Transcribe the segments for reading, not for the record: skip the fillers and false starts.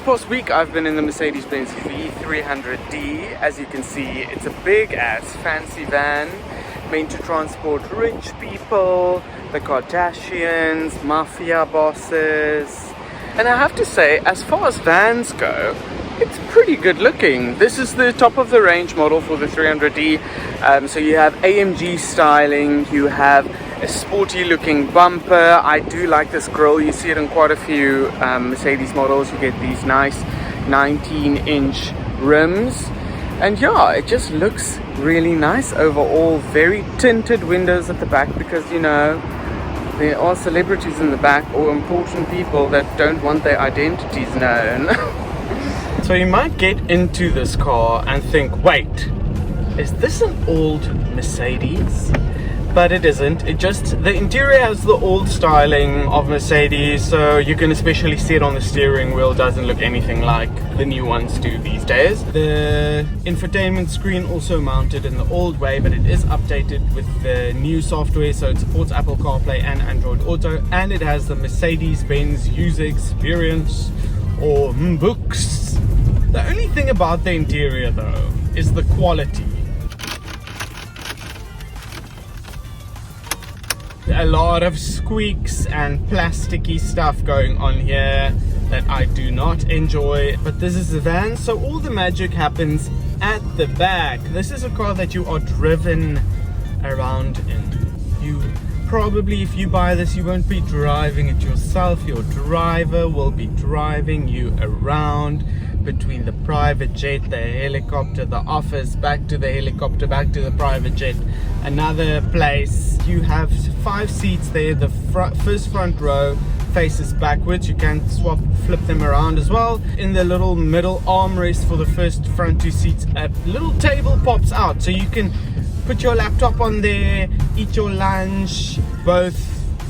past week I've been in the Mercedes-Benz V300D. As you can see, it's a big ass fancy van meant to transport rich people, the Kardashians, mafia bosses. And I have to say, as far as vans go, it's pretty good looking. This is the top of the range model for the 300D. So you have AMG styling, you have a sporty looking bumper. I do like this grille. You see it in quite a few Mercedes models. You get these nice 19-inch rims. And yeah, it just looks really nice overall. Very tinted windows at the back because, you know, there are celebrities in the back or important people that don't want their identities known. So you might get into this car and think, wait, is this an old Mercedes? But it isn't. It just, the interior has the old styling of Mercedes, so you can especially see it on the steering wheel. Doesn't look anything like the new ones do these days. The infotainment screen also mounted in the old way, but it is updated with the new software, so it supports Apple CarPlay and Android Auto, and it has the Mercedes-Benz user experience, or books. The only thing about the interior though is the quality. A lot of squeaks and plasticky stuff going on here that I do not enjoy. But this is a van, so all the magic happens at the back. This is a car that you are driven around in. You probably, if you buy this, you won't be driving it yourself. Your driver will be driving you around between the private jet, the helicopter, the office, back to the helicopter, back to the private jet, another place. You have 5 seats there. The first front row faces backwards. You can flip them around as well. In the little middle armrest for the first front 2 seats, a little table pops out, so you can put your laptop on there, eat your lunch. Both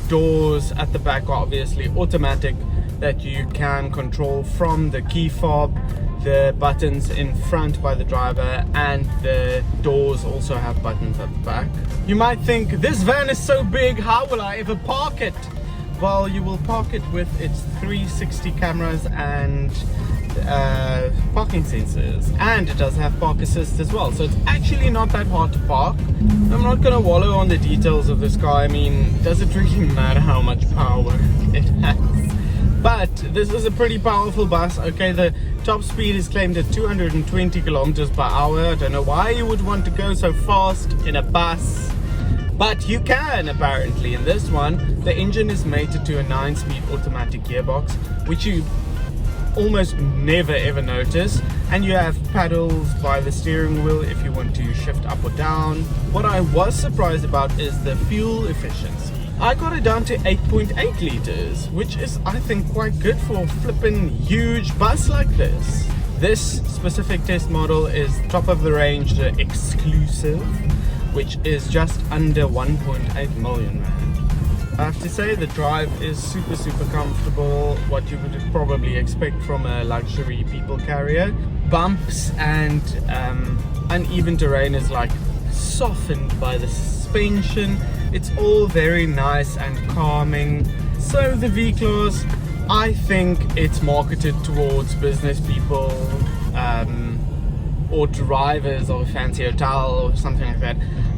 doors at the back are obviously automatic, that you can control from the key fob. The buttons in front by the driver, and the doors also have buttons at the back. You might think, this van is so big, how will I ever park it? Well, you will park it with its 360 cameras and parking sensors, and it does have park assist as well, so it's actually not that hard to park. I'm not gonna wallow on the details of this car. I mean, does it really matter how much power it has? But this is a pretty powerful bus. Okay, the top speed is claimed at 220 kilometers per hour. I don't know why you would want to go so fast in a bus, but you can apparently. In this one, the engine is mated to a 9-speed automatic gearbox, which you almost never ever notice, and you have paddles by the steering wheel if you want to shift up or down. What I was surprised about is the fuel efficiency. I got it down to 8.8 liters, which is, I think, quite good for a flippin' huge bus like this. This specific test model is top of the range, the exclusive, which is just under 1.8 million rand. I have to say the drive is super comfortable, what you would probably expect from a luxury people carrier. Bumps and uneven terrain is like softened by the suspension. It's all very nice and calming. So the V-Class, I think it's marketed towards business people or drivers of a fancy hotel or something like that.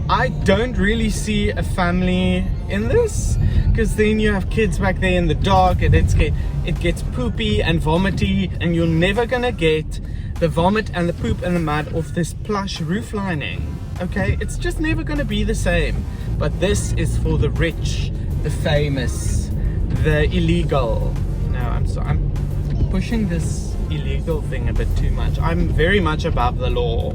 I don't really see a family in this, because then you have kids back there in the dark, and it gets poopy and vomity, and you're never gonna get the vomit and the poop and the mud off this plush roof lining. Okay, it's just never gonna be the same. But this is for the rich, the famous, the illegal. No, I'm pushing this illegal thing a bit too much. I'm very much above the law.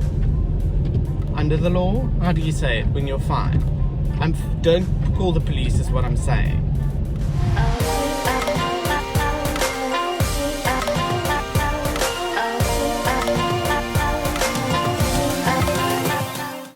Under the law? How do you say it when you're fine? Don't call the police is what I'm saying.